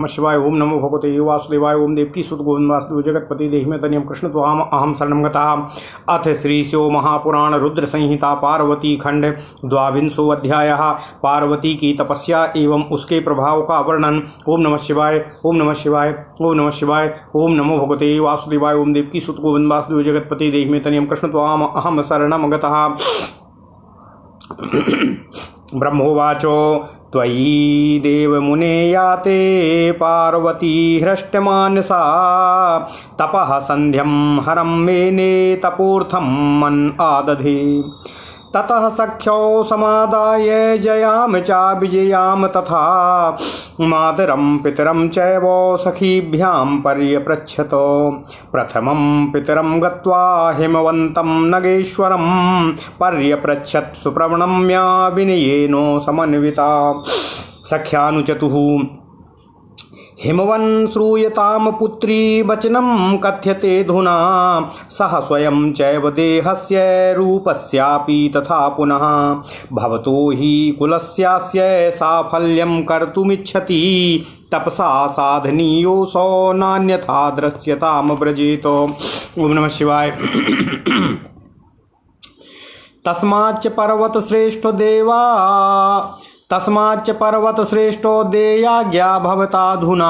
नमः शिवाय। ओम नमो भगवते वासुदेवाय। ओम देवकी सुत गोविंद वासुदेव जगतपति देहि में तनियम कृष्ण त्वाम अहम शरणं गतः। अथ श्री शिव महापुराण रुद्र संहिता पार्वती खंड द्वाविंशो अध्याय। पार्वती की तपस्या एवं उसके प्रभाव का वर्णन। ओम नमः शिवाय। ओम नमः शिवाय। ओम नमः शिवाय। ओम नमो भगवते वासुदेवाय। ओम देवकी सुत गोविंद वासुदेव जगतपति देहि में तनियम कृष्ण त्वाम अहम शरणं गतः। ब्रह्मोवाचो त्वयि देवमुने याते पार्वती हृष्टमानसा तपः संध्यं हरं मेने तपोर्थं मन आदधे। ततः सख्यौ समादाय जयाम चा विजयाम तथा मातरं पितरं चैव सखीभ्यां पर्यपृच्छत। प्रथमं पितरं गत्वा हिमवन्तं नगेश्वरं पर्यपृच्छत् सुप्रवणम्या विनयेनो समन्विता। सख्यानुचतुः हिमवन् श्रूयताम पुत्री वचनं कथ्यते धुना सह स्वयं चैव देहस्य रूपस्यापि तथा पुनः भवतो हि कुलस्यास्य साफल्यं कर्तुमिच्छति तपसा साधनीयोऽसौ नान्यथा दृश्यताम व्रजेत। ओम नमः शिवाय। तस्माच्च पर्वत श्रेष्ठो देयाज्ञा भवताधुना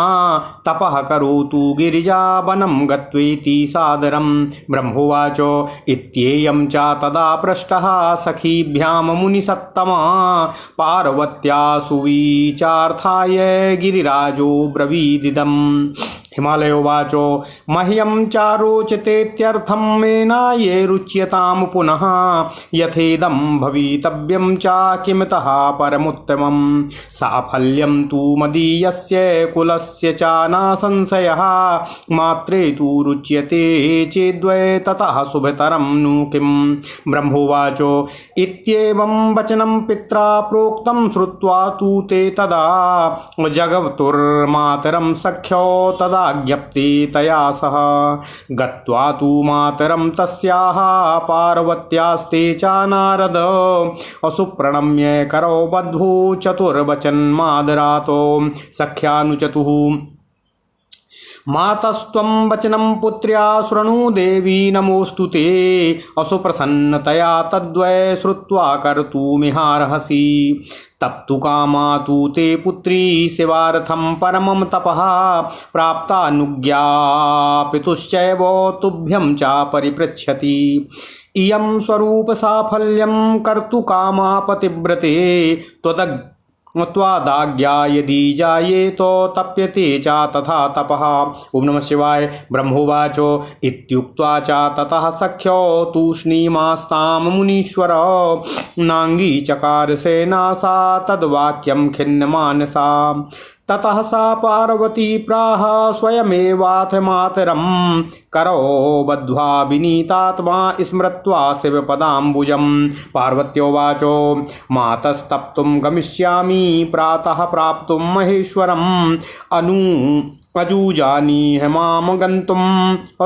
तपः करोतु गिरिजावनं गत्वेति सादरं। ब्रह्मोवाच इत्येयं च तदा पृष्टः सखीभ्यां मुनिसत्तमा पार्वत्या सुविचार्थाय गिरिराजो ब्रवीदिदम्। हिमालयोवाचो मह्यं चारोचतेत्यर्थं मेनाये रुच्यतां पुनः यथेदं भवितव्यं च किमतः परमुत्तमं। साफल्यं तु मदीयस्य कुलस्य च न संशयः मात्रे तु रुच्यते चेद्वै ततः शुभतरं नु किम्। ब्रह्मोवाचो इत्येवं वचनं पित्रा प्रोक्तं श्रुत्वा तु ते तदा जगवतुर्मातरं सख्यो तदा ज्ञप्ति तया सह गत्वा तु मातरं तस्याः पार्वत्यास्ते च नारद असुप्रणम्य करो बद्धो चतुर्वचन्मादरातो। सख्यानुचतुः मातस्त्वं वचनं पुत्र्या शृणु देवी नमोऽस्तु ते असुप्रसन्नतया तद्वै श्रुत्वा कर्तुमिहार्हसि। तप्तु कामा तु ते पुत्री शिवार्थं परमं तपः प्राप्तानुज्ञा पितुश्चैव तुभ्यं च परिपृच्छति। इयं स्वरूप साफल्यं कर्तुकामा पतिव्रते त्वादाज्ञा यदि जायेतो तप्यते च तथा तपः। ओम नमः शिवाय। ब्रह्मोवाचो इत्युक्त्वा च ततः सख्यो तूष्णीमास्तां मुनीश्वर नांगी चकार सेना सा तद्वाक्यं खिन्नमानसा। ततः सा पार्वती प्राह स्वयमेवाथ मातरं करो बद्ध्वा विनीतात्मा स्मृत्वा शिवपदाम्बुजं। पार्वत्योवाचो मातस्तप्तुं गमिष्यामि प्रातः प्राप्तुं महेश्वरम् अजूजानीह मां गन्तुं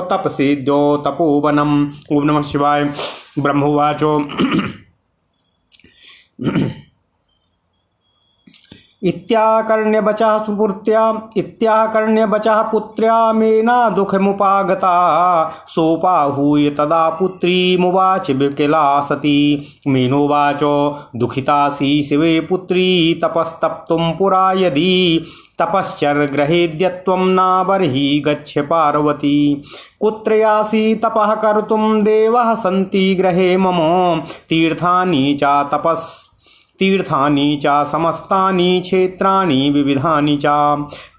तपसेद्यो तपोवनम्। ओम नमः शिवाय। ब्रह्मोवाचो इत्याकर्ण्य बचः पुत्र्या मेना दुःखमुपागता सोपाहूय तदा पुत्री मुवाच विकला सती। मेनोवाचो दुःखितासि शिवे पुत्री तपस्तप्तुं पुरा यदि तपश्चर्ग्रहेद्यत्वं नाबर्हि गच्छ पार्वती। कुत्र यासि तपः कर्तुं देवः सन्ति गृहे मम तीर्थानि च समस्तानि क्षेत्राणि विविधानि च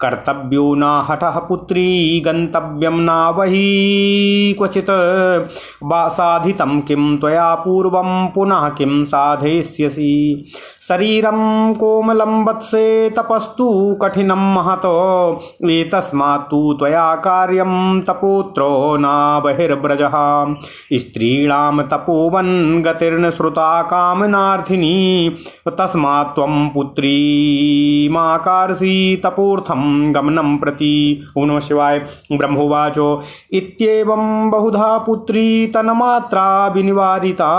कर्तव्यो न हठः पुत्री गन्तव्यं न वही क्वचित् साधितं किं त्वया पूर्वं पुनः किं साधयिष्यसि। शरीरं कोमलं वत्से तपस्तु कठिनं महतो एतस्मात् तु त्वया कार्यं तपोत्रो न बहिर्व्रजः। स्त्रीणां तपोवन् गतिर्न श्रुता कामनार्थिनी तस्मात् त्वं पुत्रीमाकर्षि तपोर्थं गमनं प्रति। ओम नमः शिवाय। ब्रह्मोवाचो इत्येवं बहुधा पुत्री तन्मात्रा विनिवारिता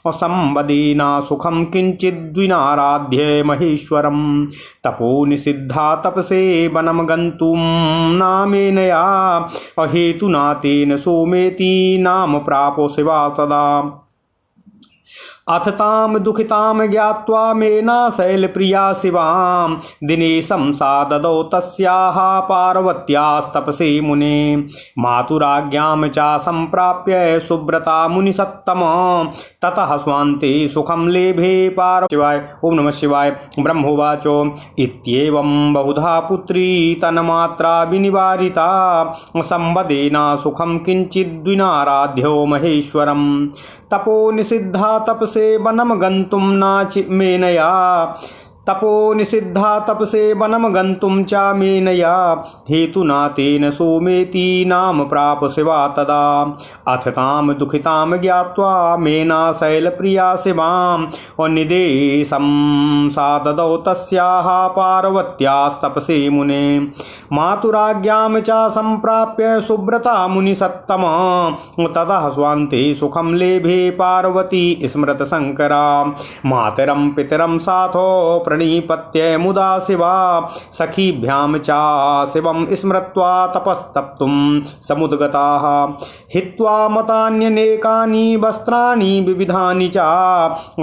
संवदेन सुखं किंचिद्विनाराध्य महेश्वरं तपो निषिद्धा तपसे वनं गन्तुं नामेनया अहेतुना तेन सोमेति नाम प्रापो शिवा सदा। अथ ताम दुखिताम ज्ञात्वा मेना शैलप्रिया शिवां दिनेशं सा ददौ तस्याः पार्वत्यास्तपसे मुने मातुराज्ञां च संप्राप्य सुव्रता मुनिसत्तम ततः स्वान्ते सुखं लेभे पार्वती। ओम नमः शिवाय। ब्रह्मोवाचो इत्येवं बहुधा पुत्री तन्मात्रा विनिवारिता संवदेन सुखं किंचिद्विनाराध्यो महेश्वरं तपो निषिद्धा तपसे वनं गन्तुं न मेनया तपो निषिद्धा तपसे वनं गन्तुं च मेनया हेतुना तेन सोमेति नाम प्राप शिवा तदा। अथ तां दुखितां ज्ञात्वा मेना शैलप्रिया शिवां निदेशं सा ददौ तस्याः पार्वत्यास्तपसे मुने मातुराज्ञां च संप्राप्य सुव्रता मुनिसत्तम ततः स्वान्ते सुखं लेभे पार्वती स्मृत शंकरा। मातरं पितरं साथो प्रणीपत्य मुदा शिवा सखीभ्यां च शिवं स्मृत्वा तपस्तप्तुं समुद्गताः हित्वा मतान्यनेकानि वस्त्राणि विविधानि च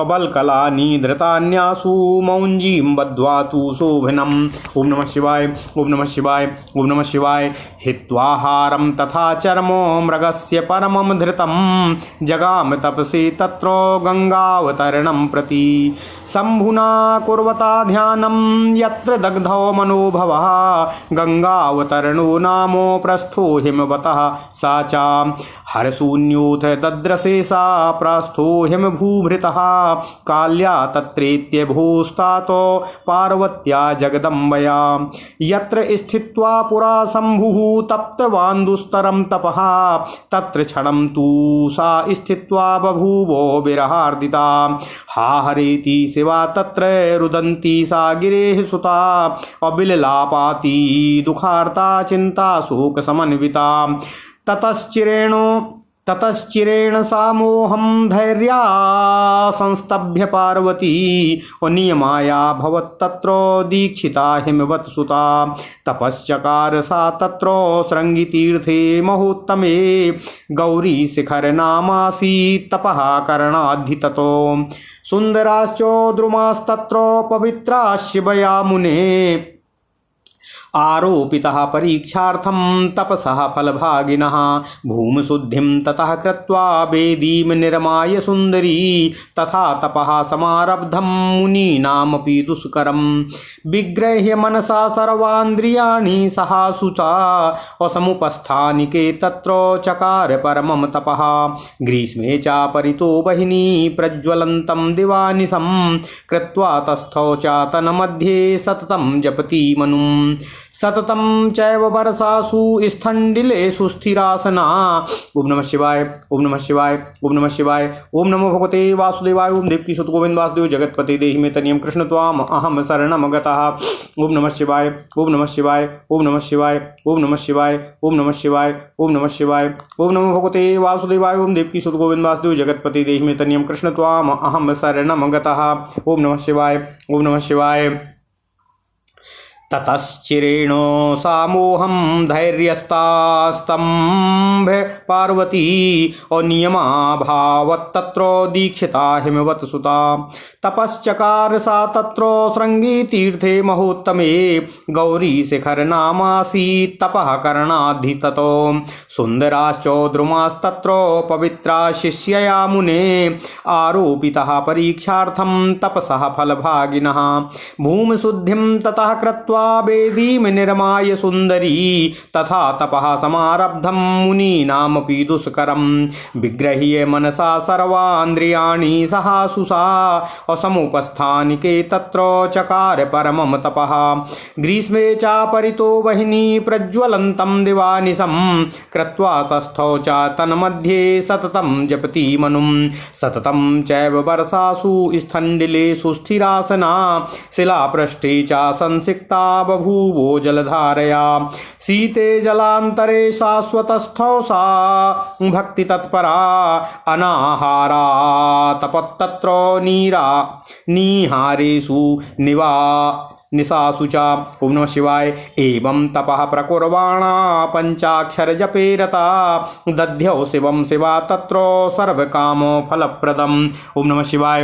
बल्कलानि धृतान्यासु मौञ्जीं बद्ध्वा तु शोभनम्। ओम नमः शिवाय। ओम नमः शिवाय। ओम नमः शिवाय। हित्वाहारं तथा चर्मो मृगस्य परमं धृतं जगाम तपसि तत्रो गंगावतरणं प्रति शंभुना कुर्वता ध्यानं यत्र दग्धो मनोभवः गंगावतरणो नामो प्रस्थो हिमवतः सा च हरशून्योऽथ दद्रसे सा प्रस्थो हिमभूभृतः काल्या तत्रेत्य भूस्तातो पार्वत्या जगदम्बया यत्र स्थित्वा पुरा शंभुः तप्तवान्दुस्तरं तपः तत्र क्षणं तु सा स्थित्वा बभूवो विरहार्दिता हा हरेति शिवा तत्र रुदन्ती सा गिरेः सुता अबिललापाती दुखार्ता चिंता शोक समन्विता ततश्चिरेण सा मोहं धैर्या संस्तभ्य पार्वती नियमाया भवत्तत्रो दीक्षिता हिमवत् सुता तपश्चकार सा तत्रो शृंगितीर्थे महोत्तमे गौरी शिखर नामासीत् तपः करणाद्धि ततो सुन्दराश्चोद्रुमास्तत्रो पवित्रा शिवया मुने आरोपितः परीक्षार्थं तपसः फलभागिनः भूमशुद्धिं ततः कृत्वा वेदीं निर्माय सुन्दरी तथा तपः समारब्धं मुनीनामपि दुष्करं विग्रह्य मनसा सर्वान्द्रियाणि सहासुचा असमुपस्थानिके तत्र चकार परमं तपः ग्रीष्मे च परितो बहिनी प्रज्वलन्तं दिवानिशं कृत्वा तस्थौ च तन्मध्ये सततं जपति मनुं सततं चैव वर्षासु स्थण्डिलेषु स्थिरासना। ओम नमः शिवाय। ओम नमः शिवाय। ओम नमः शिवाय। ओम नमो भगवते वासुदेवाय। ओम देवकी सुत गोविंद वासुदेव जगतपते देहि मे तनियं कृष्ण त्वाम अहम शरणं गतः। ओम नमः शिवाय। ओम नमः शिवाय। ओम नमः शिवाय। ओम नमः शिवाय। ओम नमः शिवाय। ओम नमः शिवाय। ओम नमो भगवते वासुदेवाय। ओम देवकी सुत गोविंद वासुदेव जगतपते देहि मे तनियं कृष्ण त्वाम अहम शरणं गतः। ओम नमः शिवाय। ओम नमः शिवाय। ततश्चिरेण सा मोहं धैर्यस्तास्तंभ पार्वती अनियमाभावत्तत्र दीक्षिता हिमवत् सुता तपश्चकार सा तत्र शृंगीतीर्थे महोत्तमे गौरी शिखर नामासीत् तपः करणाद्धि ततो सुन्दराश्चोद्रुमास्तत्र पवित्रा शिष्यया मुने आरोपितः परीक्षार्थं तपसः फलभागिनः भूमशुद्धिं ततः कृत्वा कृत्वा वेदीं निर्माय सुंदरी तथा तपः समारब्धं मुनीनामपि दुष्करं विग्रह्य मनसा सर्वान्द्रियाणि सहासुषा असमुपस्थानिके तत्र चकार परमं तपः ग्रीष्मे चापरितो वह्नि प्रज्वलन्तं दिवानिशं कृत्वा तस्थौ च तन्मध्ये सततं जपति मनुं सततं चैव वर्षासु स्थण्डिलेषु स्थिरासना शिलापृष्ठे च संसिक्ता बभूवो जलधारया शीते जलान्तरे शाश्वतस्थौ सा भक्ति तत्परा अनाहारा तपस्तत्र निहारेषु निशासु च। ओम नमः शिवाय। एवं तपः प्रकुर्वाणा पंचाक्षर जपे रता दध्यौ शिवं शिवा तत्र सर्वकामो फलप्रदम्। ओम नमः शिवाय।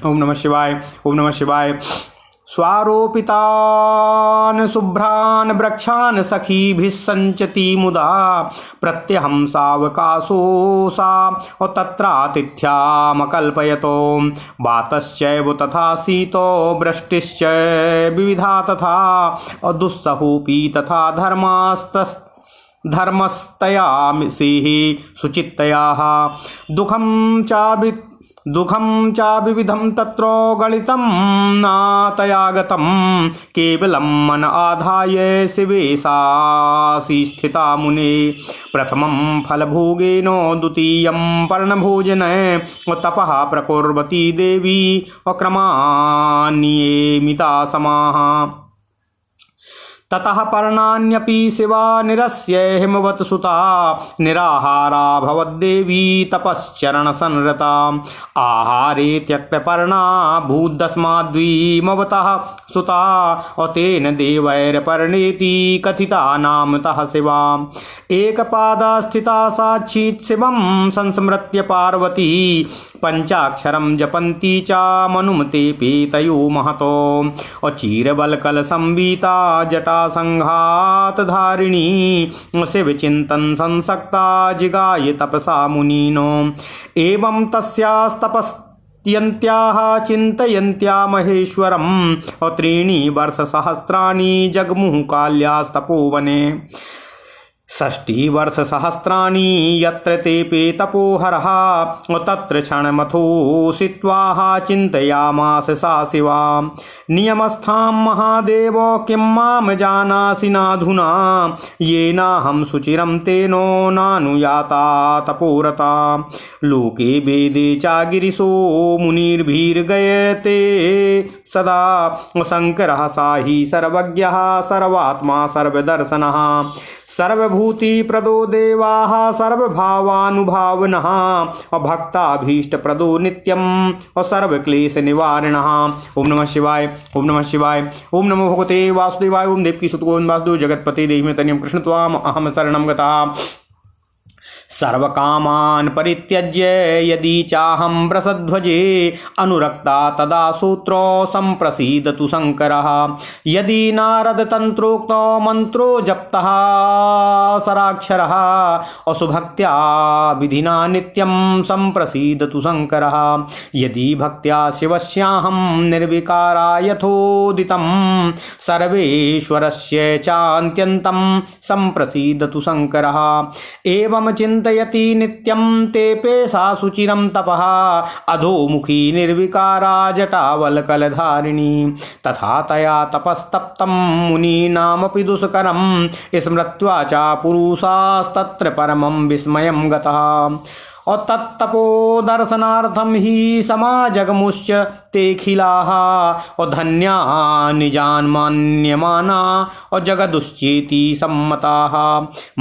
ओम नमः शिवाय। ओम नमः शिवाय। स्वारोपितान् शुभ्रान् वृक्षान् सखीभिः सञ्चति मुदा प्रत्यहं सावकाशोषा तत्रातिथ्यामकल्पयतो वातश्चैव तथा शीतो वृष्टिश्च विविधा तथा दुस्सहोऽपि तथा धर्मस्तयामिषिः शुचित्तयाः दुःखं च विविधं तत्र गणितं नातयागतं केवलं मन आधाय शिवेशासि स्थिता मुने प्रथमं फलभोगेन द्वितीयं पर्णभोजन तपः प्रकुर्वती देवी अक्रमान्येमिता समाः ततः पर्णान्यपि शिवा निरस्य हिमवत् सुता निराहारा भवद्देवी तपश्चरण संरता आहारे त्यक्तपर्णा भूतस्माद्वीमवतः सुता तेन देवैर्पर्णेति कथिता नामतः शिवा एकपादा स्थिता साक्षीत् शिवं संस्मृत्य पार्वती पंचाक्षरं जपन्ती च मनुमते पीतयो महतो अचीरबलकल संवीता जटा संघात धारिणी शिव चिंतन संसक्ता जिगाय तपसा मुनीनो एवं तस्यास्तपस्यन्त्याः चिन्तयन्त्या महेश्वरम् त्रीणि वर्षसहस्राणि जगमुः काल्यास्तपोवने 60 वर्षसहस्राणि यत्र तेपे तपोहरः तत्र क्षणमथोषित्वाः चिन्तयामास सा शिवा नियमस्थां महादेव किं मां जानासि नाधुना येनाहं सुचिरं तेनो नानुयाता तपोरता लोके वेदे च गिरिशो मुनिर्भिर्गयते सदा शङ्करः साहि सर्वज्ञः सर्वात्मा सर्वदर्शनः सर्वभूति प्रदो देवाः सर्वभावानुभावनः भक्ताभीष्ट प्रदो नित्यं सर्वक्लेश निवारिणः। ओम नमः शिवाय। ओम नमः शिवाय। ओम नमो भगवते वासुदेवाय। ओम देवकी सुत गोविंद वासुदेव जगतपते देहि तनियं कृष्ण त्वाम अहम शरणं गतः सर्वकामान् परित्यज्य यदि चाहं वृषध्वजे अनुरक्ता तदा सूत्रो संप्रसीदतु शङ्करः यदि नारद तंत्रोक्तो मंत्रो जप्तः सराक्षरः असुभक्त्या विधिना नित्यं संप्रसीदतु शङ्करः यदि भक्त्या शिवस्याहं निर्विकारा यथोदितं सर्वेश्वरस्य चान्त्यन्तं संप्रसीदतु शङ्करः एवं चिन्तयति नित्यं तेपे सा सुचिरं तपः अधोमुखी निर्विकारा जटावल्कलधारिणी तथा तया तपस्तप्तं मुनीनामपि दुष्करं स्मृत्वा च पुरुषास्तत्र परमं विस्मयं गतः और तत्तपो दर्शनार्थम ही समाजगमुश्च तेखिलाः और धन्या निजान मान्यमाना और जगदुश्चेति सम्मताः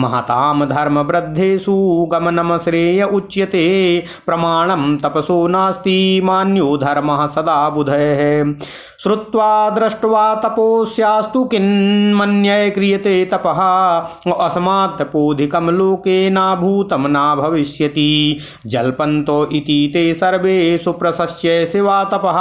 महताम धर्म वृद्धेषु गमनम श्रेय उच्यते प्रमाणम तपसो नास्ति मान्यो धर्मः सदा बुधैः श्रुत्वा दृष्ट्वा तपोस्यास्तु किन्मन्ये क्रियते तपः अस्मात् तपोधिकं लोके न भूतं न भविष्यति जल्पन्तो इति ते सर्वे सुप्रशस्य शिवा तपः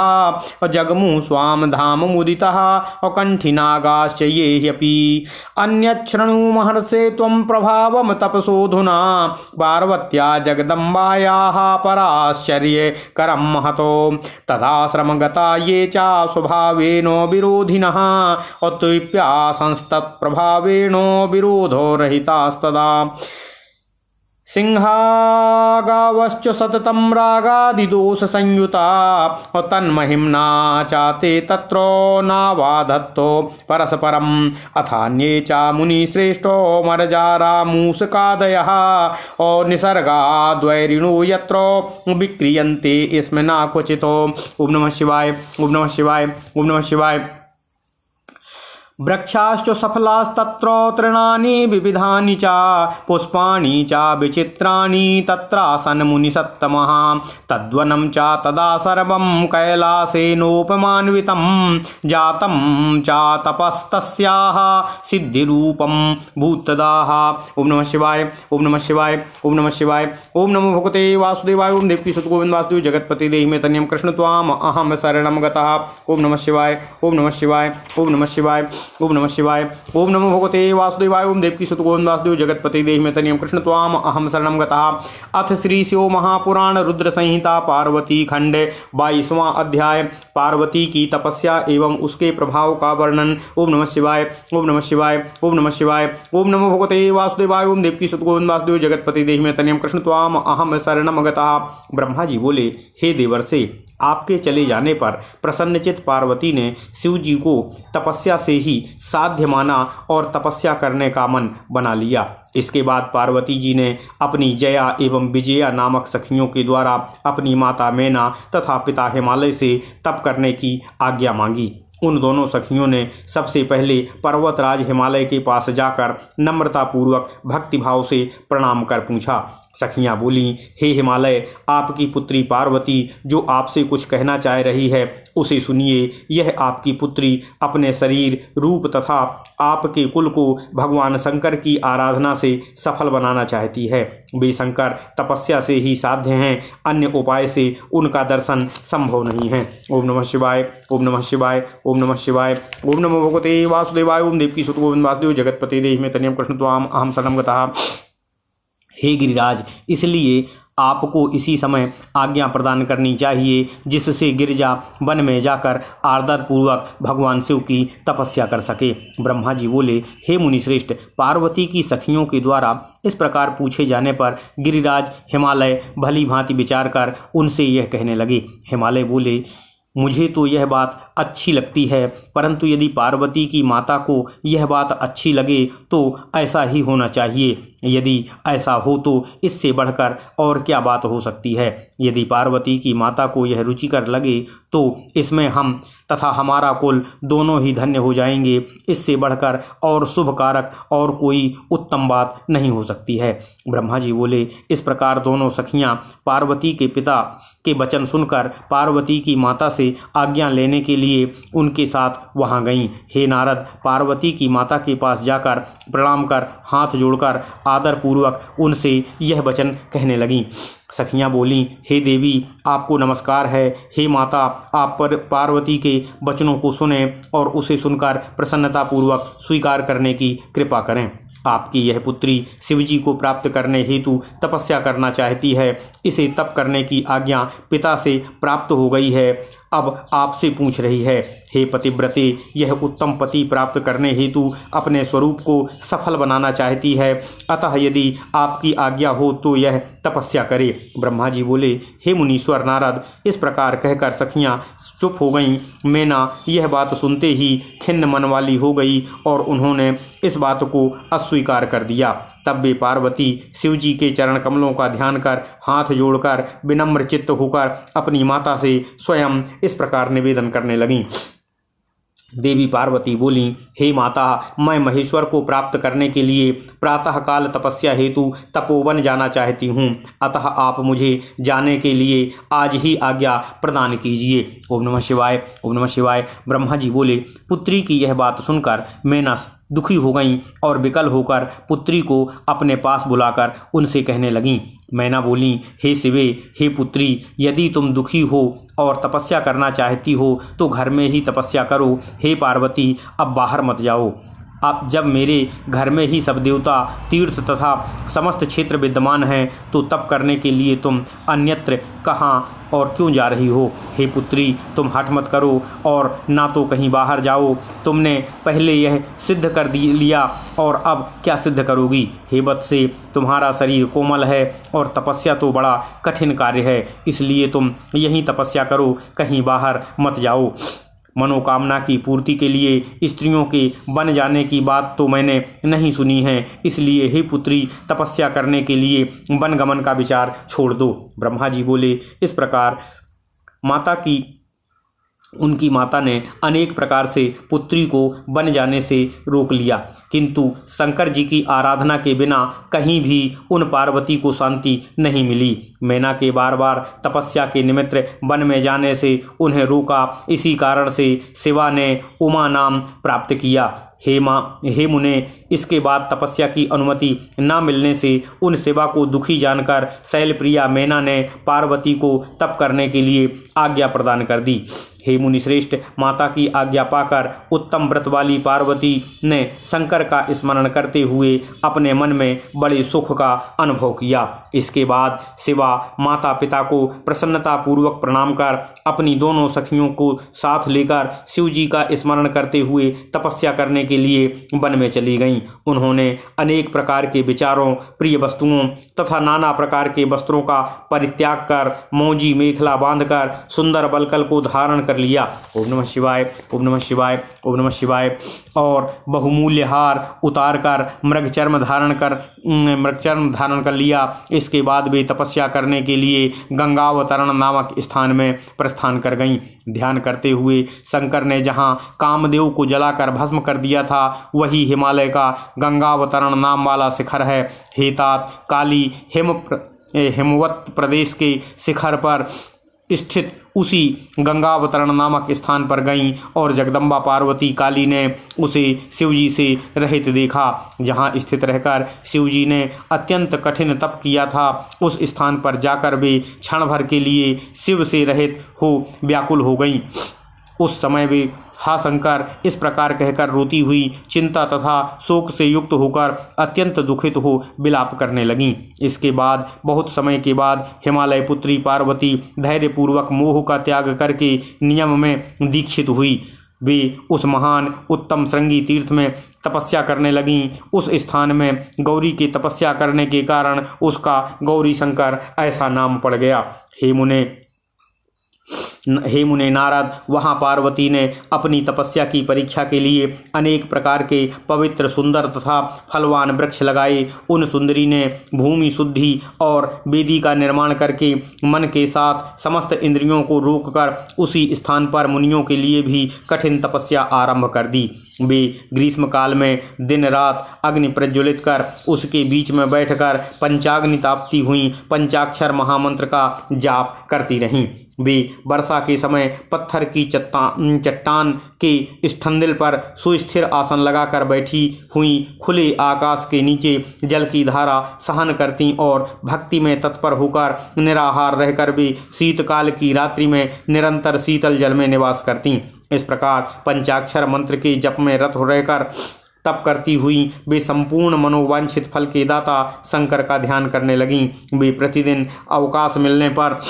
जगमु स्वाम धाम मुदितः कंठिनागाश्च ये ह्यपि अन्यच्छृणु महर्षे त्वं प्रभावं तपसोऽधुना पार्वत्या जगदम्बायाः पराश्चर्ये करं महतो तदाश्रमगता ये च स्वभावेन विरोधिनः अत्युप्यासंस्तत्प्रभावेण विरोधो रहितास्तदा सिंहागावश्च सततं रागादिदोषसंयुता तन्महिम्ना चाते तत्र नावाधत्तो परस्परम् अथान्ये च मुनिश्रेष्ठो मरजारा मूषकादयः निसर्गाद्वैरिणो यत्र विक्रियन्ते स्मना क्वचितो। ओम नमः शिवाय, ओम नमः शिवाय, ओम नमः शिवाय। वृक्षाश्च सफलास्तत्र तृणानि विविधानि च पुष्पाणि च विचित्राणि तत्रासन् मुनिसत्तमः तद्वनं च तदा सर्वं कैलासेनोपमान्वितं जातं च तपस्तस्याः सिद्धिरूपं भूतदाः। ओम नमः शिवाय, ओम नमः शिवाय, ओम नमः शिवाय। ओम नमो भगवते वासुदेवाय। ओम देवकी सुत गोविंद वासुदेव जगतपति देहि में तन्यम कृष्ण त्वाम अहम शरणं गतः। ओम नमः शिवाय, ओम नमः शिवाय, ओम नमः शिवाय, ओम नमः शिवाय। ओम नमो भगवते वासुदेवाय। ओम देवकी सुत गोविंद वासुदेव जगतपति देहि में तन्यम कृष्ण त्वाम अहम शरणं गतः। अथ श्री शिव महापुराण रुद्र संहिता पार्वती खंड 22वां अध्याय पार्वती की तपस्या एवं उसके प्रभाव का वर्णन। ओम नमः शिवाय, ओम नमः शिवाय, ओम नमः शिवाय। ओम नमो भगवते वासुदेवाय। ओम देवकी सुत गोविंद वासुदेव जगतपति देहि में तन्यम कृष्ण त्वाम अहम शरणं गतः। ब्रह्मा जी बोले, हे देवर्षि, आपके चले जाने पर प्रसन्नचित पार्वती ने शिव जी को तपस्या से ही साध्य माना और तपस्या करने का मन बना लिया। इसके बाद पार्वती जी ने अपनी जया एवं विजया नामक सखियों के द्वारा अपनी माता मैना तथा पिता हिमालय से तप करने की आज्ञा मांगी। उन दोनों सखियों ने सबसे पहले पर्वतराज हिमालय के पास जाकर नम्रतापूर्वक भक्तिभाव से प्रणाम कर पूछा। सखियाँ बोलीं, हे हिमालय, आपकी पुत्री पार्वती जो आपसे कुछ कहना चाह रही है उसे सुनिए। यह आपकी पुत्री अपने शरीर, रूप तथा आपके कुल को भगवान शंकर की आराधना से सफल बनाना चाहती है। वे शंकर तपस्या से ही साध्य हैं, अन्य उपाय से उनका दर्शन संभव नहीं है। ओम नमः शिवाय, ओम नमः शिवाय, ओम नमः शिवाय। ओम नमो भगवते वासुदेवाय। ओम देवकी सुत गोविंद वासुदेव जगतपति देहि में तन्यम कृष्ण त्वाम अहम शरणं गतः। हे गिरिराज, इसलिए आपको इसी समय आज्ञा प्रदान करनी चाहिए जिससे गिरिजा वन में जाकर आदरपूर्वक भगवान शिव की तपस्या कर सके। ब्रह्मा जी बोले, हे मुनिश्रेष्ठ, पार्वती की सखियों के द्वारा इस प्रकार पूछे जाने पर गिरिराज हिमालय भली भांति विचार कर उनसे यह कहने लगे। हिमालय बोले, मुझे तो यह बात अच्छी लगती है, परंतु यदि पार्वती की माता को यह बात अच्छी लगे तो ऐसा ही होना चाहिए। यदि ऐसा हो तो इससे बढ़कर और क्या बात हो सकती है। यदि पार्वती की माता को यह रुचिकर लगे तो इसमें हम तथा हमारा कुल दोनों ही धन्य हो जाएंगे। इससे बढ़कर और शुभ कारक और कोई उत्तम बात नहीं हो सकती है। ब्रह्मा जी बोले, इस प्रकार दोनों सखियां पार्वती के पिता के वचन सुनकर पार्वती की माता से आज्ञा लेने के लिए उनके साथ वहां गईं। हे नारद, पार्वती की माता के पास जाकर प्रणाम कर हाथ जोड़कर आदरपूर्वक उनसे यह वचन कहने लगीं। सखियां बोलीं, हे देवी, आपको नमस्कार है। हे माता, आप पर पार्वती के वचनों को सुने और उसे सुनकर प्रसन्नतापूर्वक स्वीकार करने की कृपा करें। आपकी यह पुत्री शिवजी को प्राप्त करने हेतु तपस्या करना चाहती है। इसे तप करने की आज्ञा पिता से प्राप्त हो गई है, अब आपसे पूछ रही है। हे पतिव्रते, यह उत्तम पति प्राप्त करने हेतु अपने स्वरूप को सफल बनाना चाहती है, अतः यदि आपकी आज्ञा हो तो यह तपस्या करे। ब्रह्मा जी बोले, हे मुनीश्वर नारद, इस प्रकार कहकर सखियां चुप हो गईं। मैना यह बात सुनते ही खिन्न मन वाली हो गई और उन्होंने इस बात को अस्वीकार कर दिया। तब वे पार्वती शिवजी के चरण कमलों का ध्यान कर हाथ जोड़कर विनम्र चित्त होकर अपनी माता से स्वयं इस प्रकार निवेदन करने लगीं। देवी पार्वती बोली, हे माता, मैं महेश्वर को प्राप्त करने के लिए प्रातःकाल तपस्या हेतु तपोवन जाना चाहती हूँ, अतः आप मुझे जाने के लिए आज ही आज्ञा प्रदान कीजिए। ओम नमः शिवाय, ओम नमः शिवाय। ब्रह्मा जी बोले, पुत्री की यह बात सुनकर मैना दुखी हो गईं और विकल होकर पुत्री को अपने पास बुलाकर उनसे कहने लगीं। मैना बोली, हे शिवे, हे पुत्री, यदि तुम दुखी हो और तपस्या करना चाहती हो तो घर में ही तपस्या करो। हे पार्वती, अब बाहर मत जाओ। अब जब मेरे घर में ही सब देवता, तीर्थ तथा समस्त क्षेत्र विद्यमान हैं तो तप करने के लिए तुम अन्यत्र कहाँ और क्यों जा रही हो? हे पुत्री, तुम हठ मत करो और ना तो कहीं बाहर जाओ। तुमने पहले यह सिद्ध कर लिया और अब क्या सिद्ध करोगी? हे वत्से, तुम्हारा शरीर कोमल है और तपस्या तो बड़ा कठिन कार्य है, इसलिए तुम यहीं तपस्या करो, कहीं बाहर मत जाओ। मनोकामना की पूर्ति के लिए स्त्रियों के बन जाने की बात तो मैंने नहीं सुनी है, इसलिए हे पुत्री, तपस्या करने के लिए वनगमन का विचार छोड़ दो। ब्रह्मा जी बोले, इस प्रकार उनकी माता ने अनेक प्रकार से पुत्री को बन जाने से रोक लिया, किंतु शंकर जी की आराधना के बिना कहीं भी उन पार्वती को शांति नहीं मिली। मैना के बार बार तपस्या के निमित्त वन में जाने से उन्हें रोका, इसी कारण से शिवा ने उमा नाम प्राप्त किया। हे मुने, इसके बाद तपस्या की अनुमति न मिलने से उन शिवा को दुखी जानकर शैलप्रिया मैना ने पार्वती को तप करने के लिए आज्ञा प्रदान कर दी। हे मुनिश्रेष्ठ, माता की आज्ञा पाकर उत्तम व्रत वाली पार्वती ने शंकर का स्मरण करते हुए अपने मन में बड़े सुख का अनुभव किया। इसके बाद शिवा माता पिता को प्रसन्नता पूर्वक प्रणाम कर अपनी दोनों सखियों को साथ लेकर शिव जी का स्मरण करते हुए तपस्या करने के लिए वन में चली गईं। उन्होंने अनेक प्रकार के विचारों, प्रिय वस्तुओं तथा नाना प्रकार के वस्त्रों का परित्याग कर मौजी मेखला बांधकर सुंदर बलकल को धारण कर लिया। ओम नमः शिवाय, ओम नमः शिवाय, ओम नमः शिवाय। और बहुमूल्य हार उतार कर मृग चर्म धारण कर लिया। इसके बाद वे तपस्या करने के लिए गंगावतरण नामक स्थान में प्रस्थान कर गईं। ध्यान करते हुए शंकर ने जहाँ कामदेव को जलाकर भस्म कर दिया था, वही हिमालय का गंगावतरण नाम वाला शिखर है। हेतात काली हिमवत प्रदेश के शिखर पर स्थित उसी गंगावतरण नामक स्थान पर गईं और जगदम्बा पार्वती काली ने उसे शिवजी से रहित देखा। जहाँ स्थित रहकर शिवजी ने अत्यंत कठिन तप किया था, उस स्थान पर जाकर वे क्षण भर के लिए शिव से रहित हो व्याकुल हो गईं। उस समय वे हा शंकर, इस प्रकार कहकर रोती हुई चिंता तथा शोक से युक्त होकर अत्यंत दुखित हो विलाप करने लगीं। इसके बाद बहुत समय के बाद हिमालय पुत्री पार्वती धैर्यपूर्वक मोह का त्याग करके नियम में दीक्षित हुई। वे उस महान उत्तम श्रृंगी तीर्थ में तपस्या करने लगीं। उस स्थान में गौरी की तपस्या करने के कारण उसका गौरी शंकर ऐसा नाम पड़ गया। हे मुने नारद, वहाँ पार्वती ने अपनी तपस्या की परीक्षा के लिए अनेक प्रकार के पवित्र, सुंदर तथा फलवान वृक्ष लगाए। उन सुंदरी ने भूमि शुद्धि और वेदी का निर्माण करके मन के साथ समस्त इंद्रियों को रोककर उसी स्थान पर मुनियों के लिए भी कठिन तपस्या आरंभ कर दी। वे ग्रीष्म काल में दिन रात अग्नि प्रज्वलित कर उसके बीच में बैठकर पंचाग्नि तापती हुई पंचाक्षर महामंत्र का जाप करती रहीं। वे वर्षा के समय पत्थर की चट्टान के स्थंदिल पर सुस्थिर आसन लगाकर बैठी हुई खुले आकाश के नीचे जल की धारा सहन करती और भक्ति में तत्पर होकर निराहार रहकर वे शीतकाल की रात्रि में निरंतर शीतल जल में निवास करती। इस प्रकार पंचाक्षर मंत्र के जप में रत रहकर तप करती हुई वे संपूर्ण मनोवांछित फल के दाता शंकर का ध्यान करने लगीं। वे प्रतिदिन अवकाश मिलने पर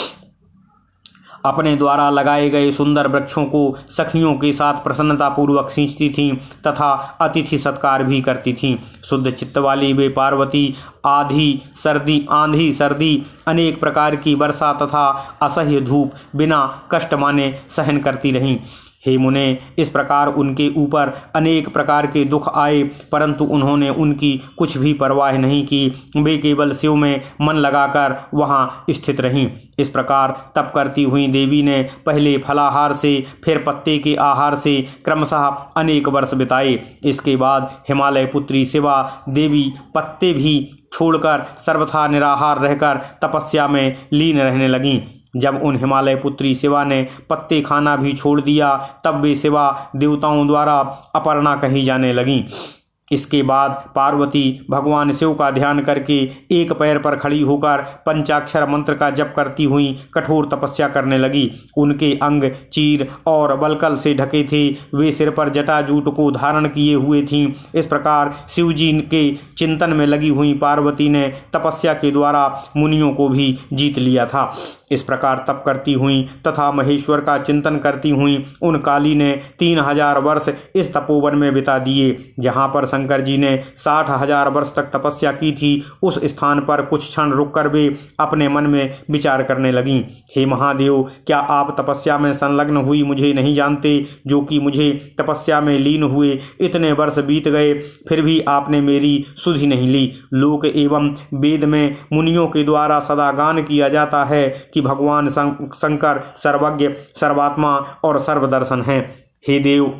अपने द्वारा लगाए गए सुंदर वृक्षों को सखियों के साथ प्रसन्नतापूर्वक सींचती थीं तथा अतिथि सत्कार भी करती थीं। शुद्ध चित्त वाली वे पार्वती आंधी सर्दी अनेक प्रकार की वर्षा तथा असह्य धूप बिना कष्ट माने सहन करती रहीं। हे मुने, इस प्रकार उनके ऊपर अनेक प्रकार के दुख आए, परंतु उन्होंने उनकी कुछ भी परवाह नहीं की। वे केवल शिव में मन लगाकर वहाँ स्थित रहीं। इस प्रकार तप करती हुई देवी ने पहले फलाहार से फिर पत्ते के आहार से क्रमशः अनेक वर्ष बिताए। इसके बाद हिमालय पुत्री शिवा देवी पत्ते भी छोड़कर सर्वथा निराहार रहकर तपस्या में लीन रहने लगीं। जब उन हिमालय पुत्री शिवा ने पत्ते खाना भी छोड़ दिया, तब वे शिवा देवताओं द्वारा अपर्णा कही जाने लगीं। इसके बाद पार्वती भगवान शिव का ध्यान करके एक पैर पर खड़ी होकर पंचाक्षर मंत्र का जप करती हुई कठोर तपस्या करने लगी। उनके अंग चीर और वल्कल से ढके थे, वे सिर पर जटाजूट को धारण किए हुए थीं। इस प्रकार शिवजी के चिंतन में लगी हुई पार्वती ने तपस्या के द्वारा मुनियों को भी जीत लिया था। इस प्रकार तप करती हुई तथा महेश्वर का चिंतन करती हुई उन काली ने 3000 वर्ष इस तपोवन में बिता दिए। जहाँ पर शंकर जी ने 60,000 वर्ष तक तपस्या की थी, उस स्थान पर कुछ क्षण रुककर वे अपने मन में विचार करने लगीं। हे महादेव, क्या आप तपस्या में संलग्न हुई मुझे नहीं जानते, जो कि मुझे तपस्या में लीन हुए इतने वर्ष बीत गए, फिर भी आपने मेरी सुधि नहीं ली। लोक एवं वेद में मुनियों के द्वारा सदा गान किया जाता है कि भगवान शंकर सर्वज्ञ, सर्वात्मा और सर्वदर्शन हैं। हे देव,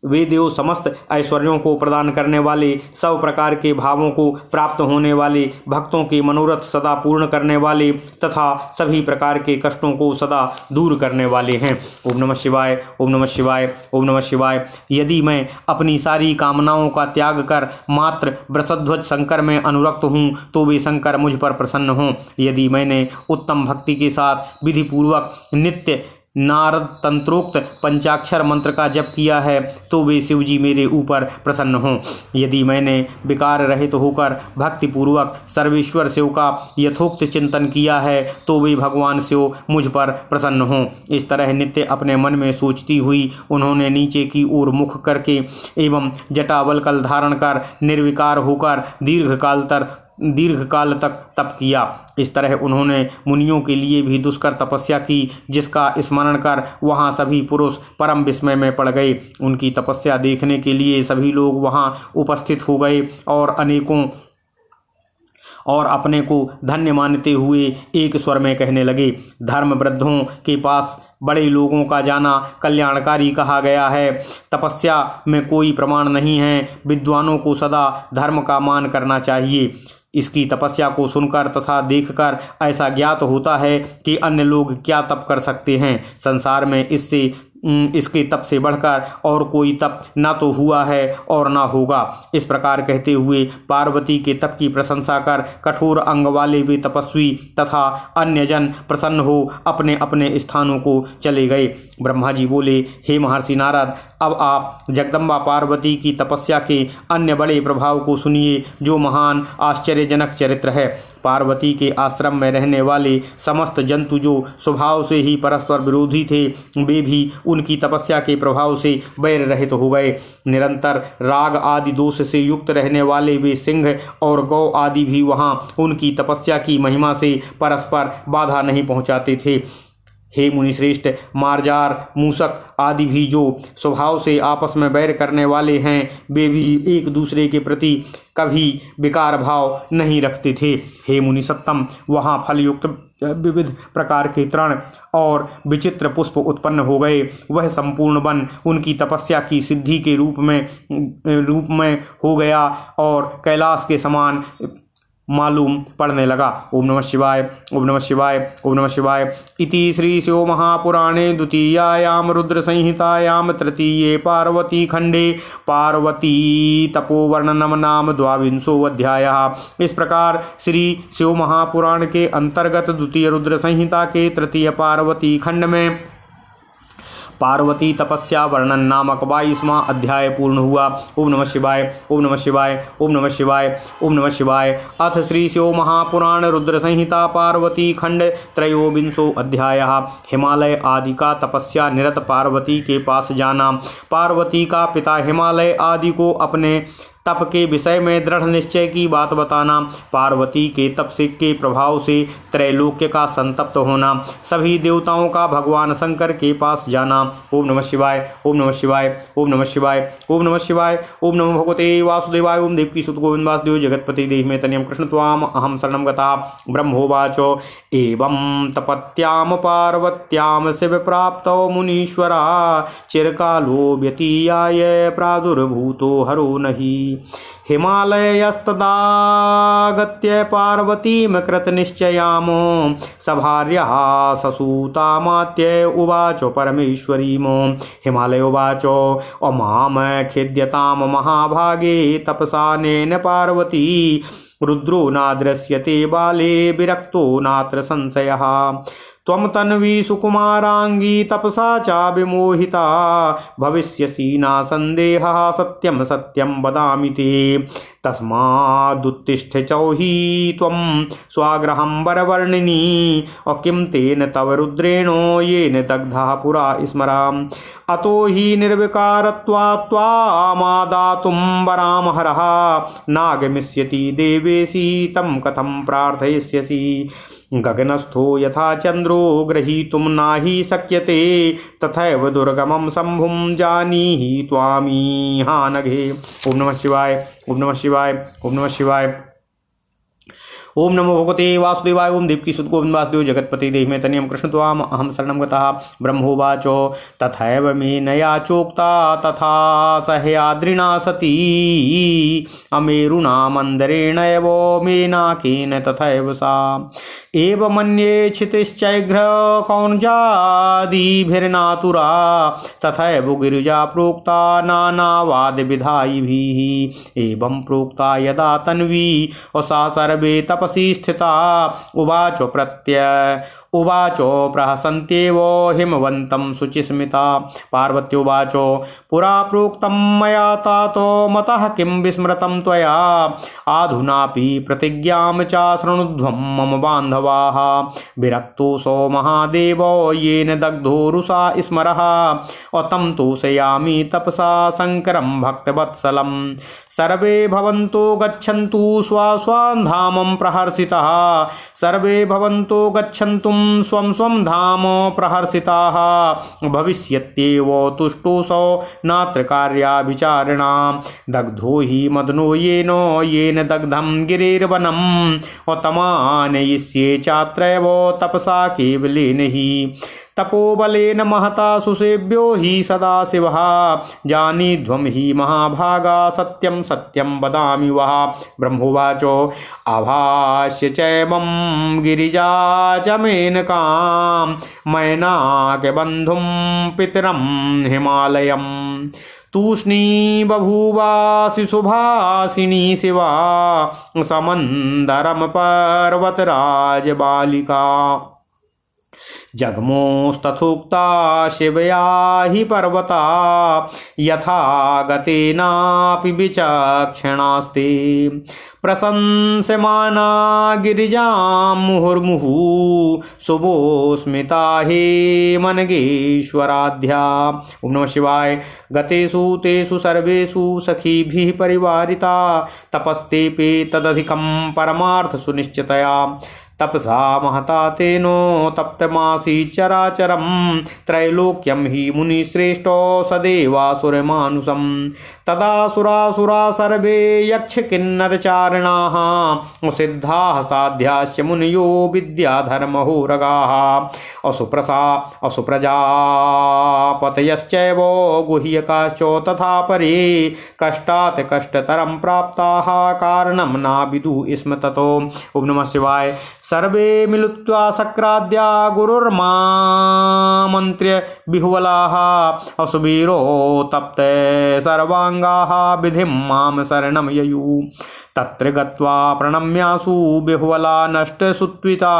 वे देव समस्त ऐश्वर्यों को प्रदान करने वाले, सब प्रकार के भावों को प्राप्त होने वाले, भक्तों के मनोरथ सदा पूर्ण करने वाले तथा सभी प्रकार के कष्टों को सदा दूर करने वाले हैं। ओम नमः शिवाय, ओम नमः शिवाय, ओम नमः शिवाय। यदि मैं अपनी सारी कामनाओं का त्याग कर मात्र वृषध्वज शंकर में अनुरक्त हूँ, तो वे शंकर मुझ पर प्रसन्न हों। यदि मैंने उत्तम भक्ति के साथ विधिपूर्वक नित्य नारद तंत्रोक्त पंचाक्षर मंत्र का जप किया है, तो वे शिवजी मेरे ऊपर प्रसन्न हों। यदि मैंने विकार रहित होकर भक्तिपूर्वक सर्वेश्वर शिव का यथोक्त चिंतन किया है, तो वे भगवान शिव मुझ पर प्रसन्न हों। इस तरह नित्य अपने मन में सोचती हुई उन्होंने नीचे की ओर मुख करके एवं जटावल्कल धारण कर निर्विकार होकर दीर्घकाल तक तप किया। इस तरह उन्होंने मुनियों के लिए भी दुष्कर तपस्या की, जिसका स्मरण कर वहाँ सभी पुरुष परम विस्मय में पड़ गए। उनकी तपस्या देखने के लिए सभी लोग वहाँ उपस्थित हो गए और अपने को धन्य मानते हुए एक स्वर में कहने लगे, धर्म वृद्धों के पास बड़े लोगों का जाना कल्याणकारी कहा गया है। तपस्या में कोई प्रमाण नहीं है। विद्वानों को सदा धर्म का मान करना चाहिए। इसकी तपस्या को सुनकर तथा देखकर ऐसा ज्ञात होता है कि अन्य लोग क्या तप कर सकते हैं। संसार में इसके तप से बढ़कर और कोई तप ना तो हुआ है और ना होगा। इस प्रकार कहते हुए पार्वती के तप की प्रशंसा कर कठोर अंग वाले वे तपस्वी तथा अन्य जन प्रसन्न हो अपने अपने स्थानों को चले गए। ब्रह्मा जी बोले, हे महर्षि नारद, अब आप जगदम्बा पार्वती की तपस्या के अन्य बड़े प्रभाव को सुनिए, जो महान आश्चर्यजनक चरित्र है। पार्वती के आश्रम में रहने वाले समस्त जंतु जो स्वभाव से ही परस्पर विरोधी थे, वे भी उनकी तपस्या के प्रभाव से वैर रहित हो गए। निरंतर राग आदि दोष से युक्त रहने वाले वे सिंह और गौ आदि भी वहाँ उनकी तपस्या की महिमा से परस्पर बाधा नहीं पहुँचाते थे। हे मुनिश्रेष्ठ, मार्जार, मूसक आदि भी जो स्वभाव से आपस में बैर करने वाले हैं, वे भी एक दूसरे के प्रति कभी विकार भाव नहीं रखते थे। हे मुनि सत्तम, वहाँ फलयुक्त विविध प्रकार के तृण और विचित्र पुष्प उत्पन्न हो गए। वह संपूर्ण वन उनकी तपस्या की सिद्धि के रूप में हो गया और कैलाश के समान मालूम पड़ने लगा। ओम नमः शिवाय, ओम नमः शिवाय, ओम नमः शिवाय। इति श्री शिव महापुराणे द्वितीयायाम रुद्र संहितायाम तृतीये पार्वती खंडे पार्वती तपोवर्णनम नाम 22वां अध्यायः। इस प्रकार श्री शिव महापुराण के अंतर्गत द्वितीय रुद्र संहिता के तृतीय पार्वती खंड में पार्वती तपस्या वर्णन नामक 22वां अध्याय पूर्ण हुआ। ओम नमः शिवाय, ओम नमः शिवाय, ओम नमः शिवाय, ओम नमः शिवाय। अथ श्री शिव महापुराण रुद्र संहिता पार्वती खंड 23वां अध्यायः। हिमालय आदि का तपस्या निरत पार्वती के पास जाना। पार्वती का पिता हिमालय आदि को अपने तप के विषय में दृढ़ निश्चय की बात बताना। पार्वती के तप से के प्रभाव से त्रैलोक्य का संतप्त होना। सभी देवताओं का भगवान शंकर के पास जाना। ओम नमः शिवाय, ओम नमः शिवाय, ओम नमः शिवाय, ओम नमः शिवाय, ओम नमो भगवते वासुदेवाय। ओम देवकी सुत गोविंद वासुदेव जगतपति देहि में तनियम कृष्ण त्वाम अहम शरणं गता। ब्रह्मोवाचो एवं तपत्याम पार्वत्याम शिव प्राप्तो मुनीश्वरा चिरकालो व्यतीयाय प्रादुर्भूतो हरो नहि। हिमालयस्तदागत्य पार्वतीं कृतनिश्चयामो सभार्यः ससूतामात्य उवाच परमेश्वरीमो। हिमालयोवाचो अमाम खिद्यतां महाभागे तपसानेन पार्वती रुद्रो नादृश्यते बाले विरक्तो नात्र संशयः। त्वं तन्वी सुकुमारांगी तपसा चा विमोहिता भविष्यसि न संदेहः सत्यं सत्यं वदामि ते। तस्मादुत्तिष्ठ चौहि त्वं स्वाग्रहं वरवर्णिनी किं तेन तव रुद्रेणो येन दग्धः पुरा स्मरा। अतो हि निर्विकारत्वात् त्वामादातुं वरामहरः नागमिष्यति देवेशि तं कथं प्रार्थयिष्यसि। गगनस्थो यथा चंद्रो ग्रहीतुं नाहि शक्यते तथैव दुर्गमं शंभुं जानीहि त्वामीहा नघे। ओम नमः शिवाय, ओम नमः शिवाय, ओम नमः शिवाय। ओम नमो भगवते वासुदेवाय। ओम देवकी सुत गोविंद वासुदेव जगतपति देहि में तनियम कृष्ण त्वाम अहम शरणं गतः। ब्रह्मोवाचो तथैव मेनया चोक्ता तथा सह्याद्रिना सती अमेरुना मंदरेण एव मेनाकेन तथैव सा। एव मन्ये क्षितिश्चैघ्र कौञ्जादिभिर्नातुरा तथैव गिरिजा प्रोक्ता नानावादविधायिभिः। एवं प्रोक्ता यदा तन्वी सा सर्वे तपसि स्थिता उवाचो प्रहसन्त्येव हिमवन्तं शुचिस्मिता। पार्वत्योवाचो पुरा प्रोक्तं मया तातो मतः किं विस्मृतं त्वया अधुनापि प्रतिज्ञां च शृणुध्वं मम बान्धवाः। विरक्तोऽसौ महादेवो येन दग्धो रुषा स्मरः तं तोषयामि तपसा शङ्करं भक्तवत्सलं। सर्वे भवन्तो गच्छन्तु स्वस्वं धामं प्रहर्षितः। सर्वे भवन्तो गच्छन्तु स्वं स्वं धाम प्रहर्षिताः। भविष्यत्येव तुष्टोऽसौ नात्र कार्याभिचारिणा। दग्धो हि मदनो येन दग्धं गिरिर्वनं तमानयिष्ये चात्रैव तपसा केवलेन हि। तपोबलेन महता सुसेव्यो हि सदा शिवः जानीध्वं हि महाभागा सत्यं सत्यं वदामि वः। ब्रह्मोवाचो आभाष्य चैवं गिरिजा च मेनकां मैनाकबन्धुं पितरं हिमालयं। तूष्णी बभूवासि सुभासिनी शिवा समन्दरं पर्वतराजबालिका। जग्मोस्तथोक्ता शिवया हि पर्वता यथा गतेनापि विचक्षणास्ते। प्रशंस्यमाना गिरिजां मुहुर्मुहुः शुभोस्मिता हे मनगेश्वराध्या। ओम नमः शिवाय। गतेषु तेषु सर्वेषु सखीभिः परिवारिता तपस्तेपे तदधिकं परमार्थ सुनिश्चितया। तपसा महता तेनो तप्तमासी चराचरं त्रैलोक्यं हि मुनिश्रेष्ठो सदेवासुरमानुषं। तदा सुरासुरा सर्वे यक्ष किन्नरचारिणाः सिद्धाः साध्याश्च मुनयो विद्याधर्महोरगाः। असुप्रजापतयश्चैव गुह्यकाश्च तथा परे कष्टात् कष्टतरं प्राप्ताः कारणं नाविदुः स्म ततो। ओम नमः शिवाय। सर्वे मिलित्वा शक्राद्या गुरुर्मामन्त्र्य बिहुवलाः असुवीरो तप्ते सर्वांगाः विधिं मां शरणं ययुः। तत्र गत्वा प्रणम्यासु बिहुवला नष्टसुत्विता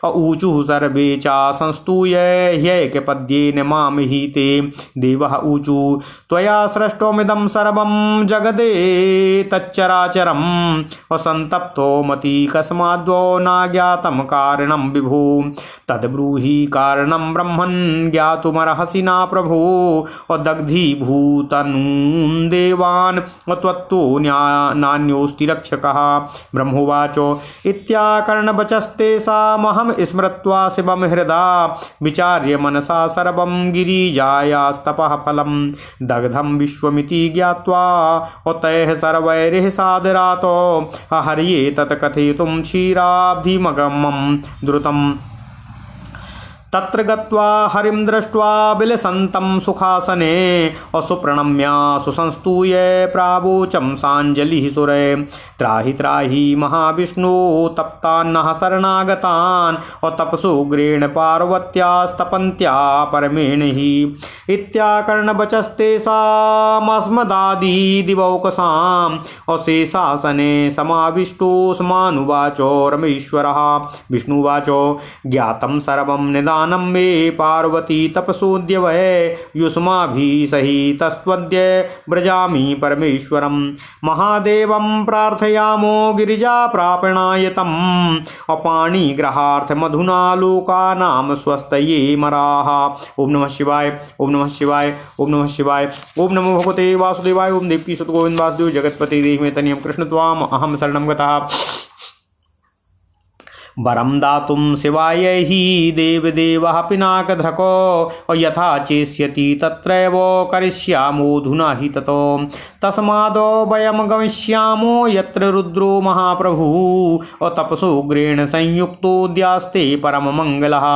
ऊचुः सर्वे चा संस्तूय ह्यैकपद्येन मां हि ते। देवः ऊचु त्वया सृष्टोमिदं सर्वं जगदे तच्चराचरं संतप्तो मति कस्माद्वो नाज्ञातं कारणं विभो। तद्ब्रूहि कारणं ब्रह्मन् ज्ञातुमर्हसि ना प्रभो। दग्धीभूतनून् देवान् त्वत्तो नान्योऽस्ति रक्षकः। ब्रह्मोवाचो इत्याकर्णवचस्तेषामहं स्मृत्वा शिवं हृदा विचार्य मनसा सर्वं गिरिजायास्तपः फलं। दग्धं विश्वमिति ज्ञात्वा तैः सर्वैरिः सादरातो हर्ये तत् कथयितुं क्षीराब्धिमगमं द्रुतम्। तत्र गत्वा हरिं दृष्ट्वा विलसन्तं सुखासने असुप्रणम्य सुसंस्तूय प्रावोचं साञ्जलिः सुरे त्राहि त्राहि महाविष्णु तप्तान्नः शरणागतान् तपसुग्रेण पार्वत्यास्तपन्त्या परमेण हि इत्याकर्णवचस्तेषामस्मदादिदिवौकसाम् अशेषासने समाविष्टोऽस्मानुवाचो रमेश्वरः विष्णुवाचो ज्ञातं सर्वं निदानं मे पार्वती तपसोऽद्यवै युष्माभिः सहितस्त्वद्य व्रजामि परमेश्वरं महादेवं प्रार्थयामो गिरिजाप्रापणाय तम् अपाणिग्रहार्थमधुना लोकानां स्वस्तये मराः। ओम नमः शिवाय ओम नमः शिवाय ओम नमः शिवाय ओम नमो भगवते वासुदेवाय ओम देवकी सुत गोविंद वासुदेव जगतपति देहि मे तनियं कृष्ण त्वाम अहम शरणं गतः वरम दातुं शिवाय हि देवदेवः पिनाकधृको यथा चेष्यति तत्रैव करिष्यामोऽधुना हि ततो तस्मादो वयं गमिष्यामो यत्र रुद्रो महाप्रभुः तपसोग्रेण संयुक्तोऽद्यास्ते परममङ्गलः।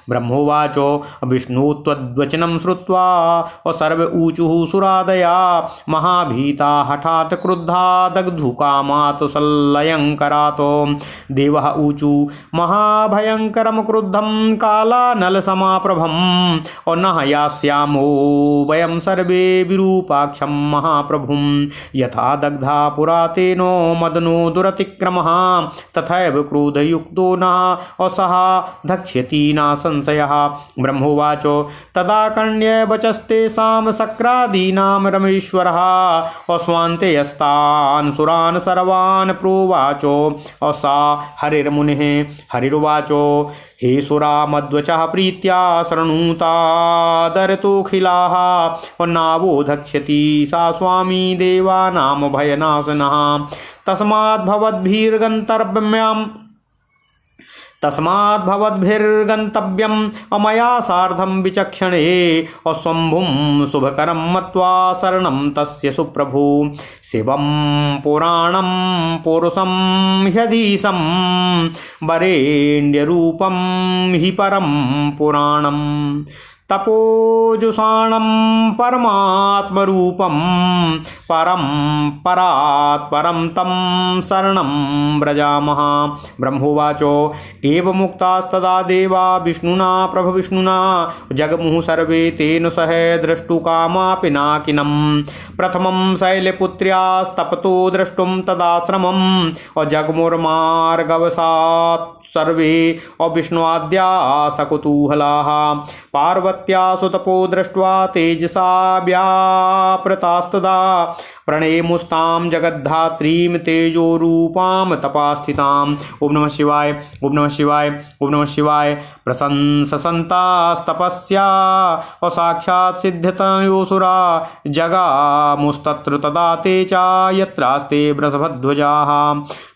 ब्रह्मोवाचो विष्णु त्वद्वचनं श्रुत्वा सर्व ऊचुः सुरादया महाभीता हठात् क्रुद्धा दग्धुकामात् सल्लयङ्करातो देवः ऊचु महाभयंकरम क्रुद्धं कालानलसमाप्रभं न यास्यामो वयं सर्वे विरूपाक्षं महाप्रभुं यथा दग्धा पुरा तेनो मदनो दुरतिक्रमः तथैव क्रोधयुक्तो न असः धक्ष्यति न संशयः। ब्रह्मोवाचो तदा कर्ण्य वचस्तेषां शक्रादीनां रमेश्वरः अस्वान्ते यस्तान् सुरान् सर्वान् प्रोवाचो असा हरिर्मुनिः हरिर्वाचो हे सुरा मद्वचः प्रीत्या शृणुतादरतोऽखिलाः नावो धक्ष्यति सा स्वामी देवानां भयनाशनः तस्माद्भवद्भिर्गन्तव्यम् अमया सार्धं विचक्षणे अस्वम्भुं शुभकरं मत्वा शरणं तस्य सुप्रभु शिवं पुराणं पुरुषं ह्यधीशं वरेण्यरूपं हि परं पुराणम् तपोजुषाणं परमात्मरूपं परं परात्परं तं शरणं व्रजामः। ब्रह्मोवाचो एवमुक्तास्तदा देवा विष्णुना प्रभविष्णुना जगमुः सर्वे तेन सह द्रष्टुकामा पिनाकिनं प्रथमं शैलपुत्र्यास्तपतो द्रष्टुं तदाश्रमं जगमुर्मार्गवसात् सर्वे विष्णुआद्या सकुतूहलाः पार्वत्या सुतपो दृष्ट्वा तेजसा व्यापृतास्तदा प्रणेमुस्तां जगद्धात्रीं तेजोरूपां तपास्थिताम्। ओम नमः शिवाय ओम नमः शिवाय ओम नमः शिवाय प्रशंससन्तास्तपस्या साक्षात् सिद्धतयोऽसुरा जगामुस्तत्र तदा ते च यत्रास्ते वृषभध्वजाः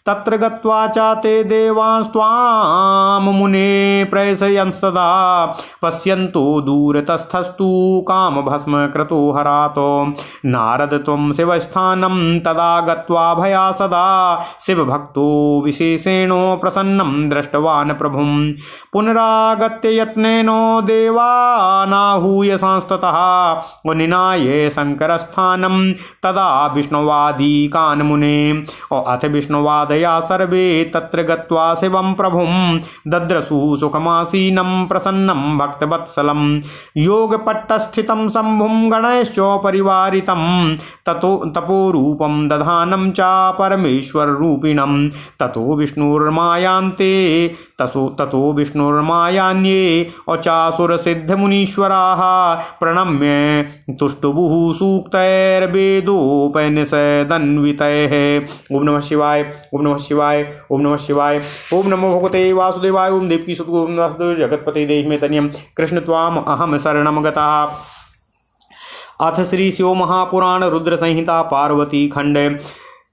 तत्र गत्वा च ते देवांस्त्वां मुने प्रैषयंस्तदा पश्यन्तु दूरतस्थस्तु कामभस्म क्रतो हरातो नारद त्वं शिवस्थानं तदा गत्वा भया सदा शिवभक्तो विशेषेणो प्रसन्नं दृष्टवान् प्रभुं पुनरागत्य यत्नेनो देवानाहूय संस्ततः निनाय शङ्करस्थानं तदा विष्णुवादिकान् मुने अथ विष्णुवादया सर्वे तत्र गत्वा शिवं प्रभुं दद्रसु सुखमासीनं प्रसन्नं भक्तवत्सलं योगपट्टस्थितं शम्भुं गणैश्च परिवारितं तपोरूपं दधानं च परमेश्वररूपिणं ततो विष्णुर्मायान्ये अचासुरसिद्धमुनीश्वराः प्रणम्य तुष्टुबुः सूक्तैर्वेदोपनिषदन्वितैः। ओम नमः शिवाय ओम नमः शिवाय ओम नमः शिवाय ओम नमो भगवते वासुदेवाय ओम देवकी सुत गोविंद वासुदेव जगतपते देहि मे तनियं कृष्ण त्वाम अहम शरणं गतः। अथ श्री शिव महापुराण रुद्र संहिता पार्वती खंड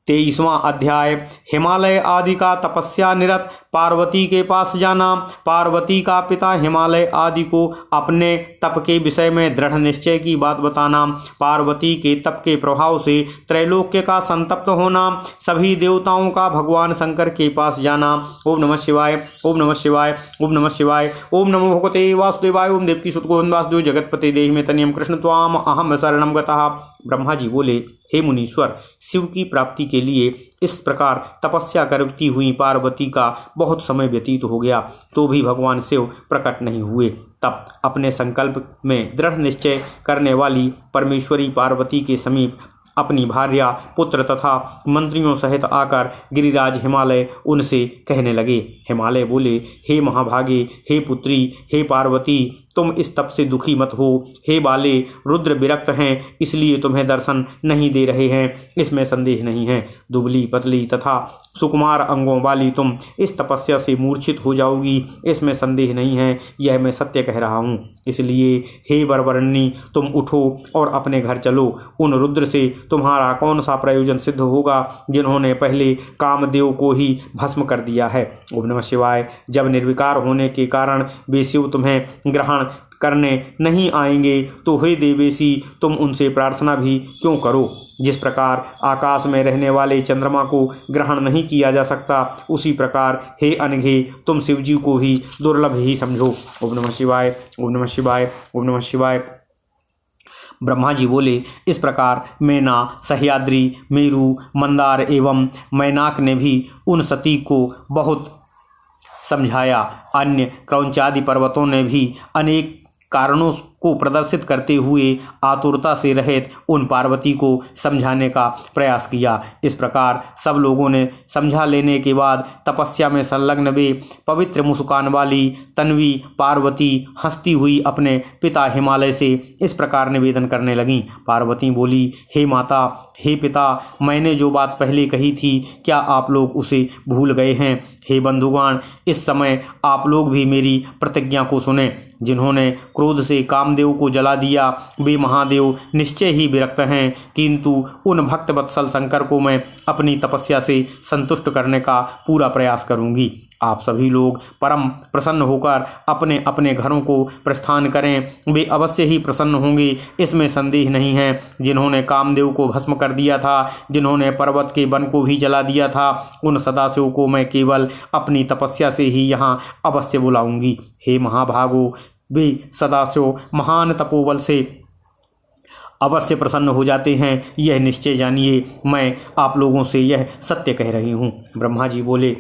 23वां अध्याय। हिमालय आदि का तपस्या निरत पार्वती के पास जाना। पार्वती का पिता हिमालय आदि को अपने तप के विषय में दृढ़ निश्चय की बात बताना। पार्वती के तप के प्रभाव से त्रैलोक्य का संतप्त होना। सभी देवताओं का भगवान शंकर के पास जाना। ओम नमः शिवाय, ओम नमः शिवाय, ओम नमः शिवाय, ओम नमो भगवते वासुदेवाय, ओम देवकी सुत गोविंद वासुदेव जगतपते देहि में तनियम कृष्ण त्वाम अहम शरणम गतः। ब्रह्मा जी बोले, हे मुनीश्वर, शिव की प्राप्ति के लिए इस प्रकार तपस्या करती हुई पार्वती का बहुत समय व्यतीत हो गया, तो भी भगवान शिव प्रकट नहीं हुए। तब अपने संकल्प में दृढ़ निश्चय करने वाली परमेश्वरी पार्वती के समीप अपनी भार्या, पुत्र तथा मंत्रियों सहित आकर गिरिराज हिमालय उनसे कहने लगे। हिमालय बोले, हे महाभागे, हे पुत्री, हे पार्वती, तुम इस तप से दुखी मत हो। हे बाले, रुद्र विरक्त हैं, इसलिए तुम्हें दर्शन नहीं दे रहे हैं, इसमें संदेह नहीं है। दुबली पतली तथा सुकुमार अंगों वाली तुम इस तपस्या से मूर्छित हो जाओगी, इसमें संदेह नहीं है, यह मैं सत्य कह रहा हूँ। इसलिए हे वरवर्णी, तुम उठो और अपने घर चलो। उन रुद्र से तुम्हारा कौन सा प्रयोजन सिद्ध होगा, जिन्होंने पहले कामदेव को ही भस्म कर दिया है। ओम नमः शिवाय। जब निर्विकार होने के कारण वे शिव तुम्हें ग्रहण करने नहीं आएंगे, तो हे देवेशी, तुम उनसे प्रार्थना भी क्यों करो। जिस प्रकार आकाश में रहने वाले चंद्रमा को ग्रहण नहीं किया जा सकता, उसी प्रकार हे अनघे, तुम शिवजी को ही दुर्लभ ही समझो। ओम नमः शिवाय, ओम नमः शिवाय, ओम नमः शिवाय। ब्रह्मा जी बोले, इस प्रकार मैना, सह्याद्री, मेरु, मंदार एवं मैनाक ने भी उन सती को बहुत समझाया। अन्य क्रौंचादि पर्वतों ने भी अनेक कारणों को प्रदर्शित करते हुए आतुरता से रहित उन पार्वती को समझाने का प्रयास किया। इस प्रकार सब लोगों ने समझा लेने के बाद तपस्या में संलग्न वे पवित्र मुस्कान वाली तन्वी पार्वती हंसती हुई अपने पिता हिमालय से इस प्रकार निवेदन करने लगीं। पार्वती बोली, हे माता, हे पिता, मैंने जो बात पहले कही थी, क्या आप लोग उसे भूल गए हैं। हे बंधुगण, इस समय आप लोग भी मेरी प्रतिज्ञा को सुने। जिन्होंने क्रोध से कामदेव को जला दिया, वे महादेव निश्चय ही विरक्त हैं, किंतु उन भक्त वत्सल शंकर को मैं अपनी तपस्या से संतुष्ट करने का पूरा प्रयास करूंगी। आप सभी लोग परम प्रसन्न होकर अपने अपने घरों को प्रस्थान करें, वे अवश्य ही प्रसन्न होंगे, इसमें संदेह नहीं है। जिन्होंने कामदेव को भस्म कर दिया था, जिन्होंने पर्वत के वन को भी जला दिया था, उन सदाशिव को मैं केवल अपनी तपस्या से ही यहाँ अवश्य बुलाऊंगी। हे महाभागो, वे सदाशिव महान तपोबल से अवश्य प्रसन्न हो जाते हैं, यह निश्चय जानिए। मैं आप लोगों से यह सत्य कह रही हूँ। ब्रह्मा जी बोले,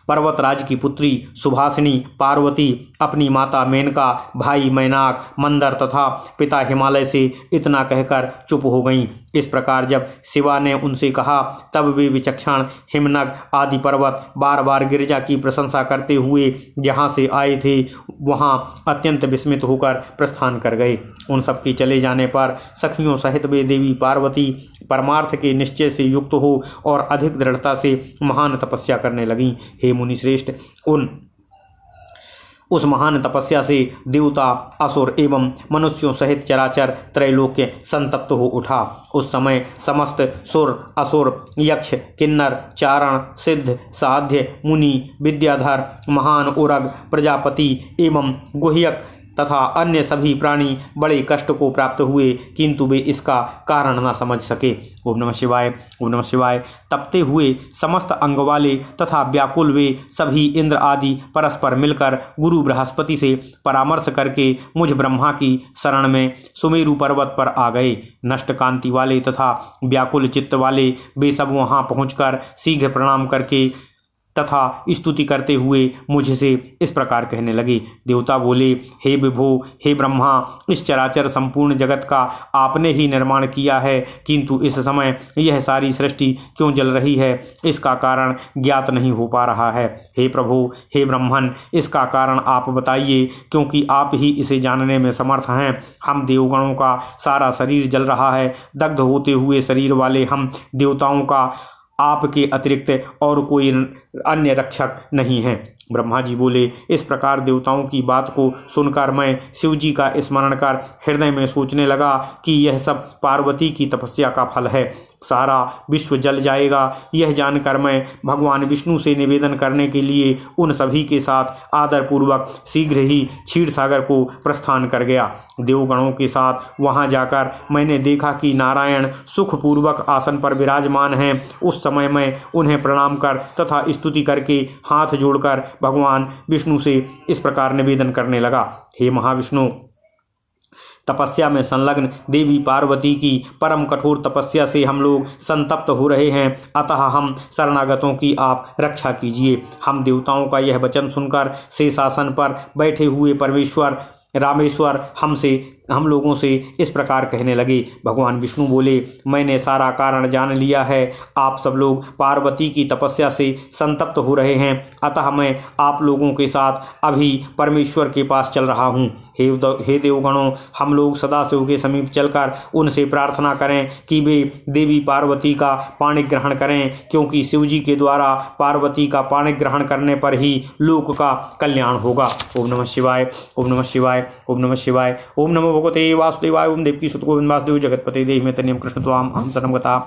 पर्वतराज की पुत्री सुभासिनी पार्वती अपनी माता मेनका, भाई मैनाक, मंदर तथा पिता हिमालय से इतना कहकर चुप हो गईं। इस प्रकार जब शिवा ने उनसे कहा, तब वे विचक्षण हिमनग आदि पर्वत बार बार गिरिजा की प्रशंसा करते हुए जहाँ से आए थे वहाँ अत्यंत विस्मित होकर प्रस्थान कर गए। उन सब के चले जाने पर सखियों सहित वे देवी पार्वती परमार्थ के निश्चय से युक्त हो और अधिक दृढ़ता से महान तपस्या करने लगीं। हे मुनिश्रेष्ठ, उस महान तपस्या से देवता, असुर एवं मनुष्यों सहित चराचर त्रैलोक्य संतप्त हो उठा। उस समय समस्त सुर, असुर, यक्ष, किन्नर, चारण, सिद्ध, साध्य, मुनि, विद्याधर, महान उरग, प्रजापति एवं गुह्यक तथा अन्य सभी प्राणी बड़े कष्ट को प्राप्त हुए, किंतु वे इसका कारण न समझ सके। ओम नमः शिवाय, ओम नमः शिवाय। तपते हुए समस्त अंग वाले तथा व्याकुल वे सभी इंद्र आदि परस्पर मिलकर गुरु बृहस्पति से परामर्श करके मुझ ब्रह्मा की शरण में सुमेरु पर्वत पर आ गए। नष्ट कांति वाले तथा व्याकुल चित्त वाले वे सब वहाँ पहुँचकर शीघ्र प्रणाम करके तथा स्तुति करते हुए मुझसे इस प्रकार कहने लगे। देवता बोले, हे विभो, हे ब्रह्मा, इस चराचर संपूर्ण जगत का आपने ही निर्माण किया है, किंतु इस समय यह सारी सृष्टि क्यों जल रही है, इसका कारण ज्ञात नहीं हो पा रहा है। हे प्रभु, हे ब्रह्मन, इसका कारण आप बताइए, क्योंकि आप ही इसे जानने में समर्थ हैं। हम देवगणों का सारा शरीर जल रहा है, दग्ध होते हुए शरीर वाले हम देवताओं का आपके अतिरिक्त और कोई अन्य रक्षक नहीं है। ब्रह्मा जी बोले, इस प्रकार देवताओं की बात को सुनकर मैं शिव जी का स्मरण कर हृदय में सोचने लगा कि यह सब पार्वती की तपस्या का फल है, सारा विश्व जल जाएगा। यह जानकर मैं भगवान विष्णु से निवेदन करने के लिए उन सभी के साथ आदरपूर्वक शीघ्र ही क्षीर सागर को प्रस्थान कर गया। देवगणों के साथ वहां जाकर मैंने देखा कि नारायण सुखपूर्वक आसन पर विराजमान हैं। उस समय मैं उन्हें प्रणाम कर तथा स्तुति करके हाथ जोड़कर भगवान विष्णु से इस प्रकार निवेदन करने लगा, हे महाविष्णु, तपस्या में संलग्न देवी पार्वती की परम कठोर तपस्या से हम लोग संतप्त हो रहे हैं, अतः हम शरणागतों की आप रक्षा कीजिए। हम देवताओं का यह वचन सुनकर शेषासन पर बैठे हुए परमेश्वर रामेश्वर हम लोगों से इस प्रकार कहने लगे। भगवान विष्णु बोले, मैंने सारा कारण जान लिया है। आप सब लोग पार्वती की तपस्या से संतप्त हो रहे हैं, अतः मैं आप लोगों के साथ अभी परमेश्वर के पास चल रहा हूँ। हे देवगणों, हम लोग सदाशिव के समीप चलकर उनसे प्रार्थना करें कि वे देवी पार्वती का पाणी ग्रहण करें, क्योंकि शिव जी के द्वारा पार्वती का पाणी ग्रहण करने पर ही लोक का कल्याण होगा। ओम नमः शिवाय, ओम नमः शिवाय, ओम नमः शिवाय, ओम नमो भगवते वासुदेवाय, ओम देवकी सुत गोविंद वासुदेव जगतपते देहि में तनियम कृष्ण त्वाम अहं शरणं गता।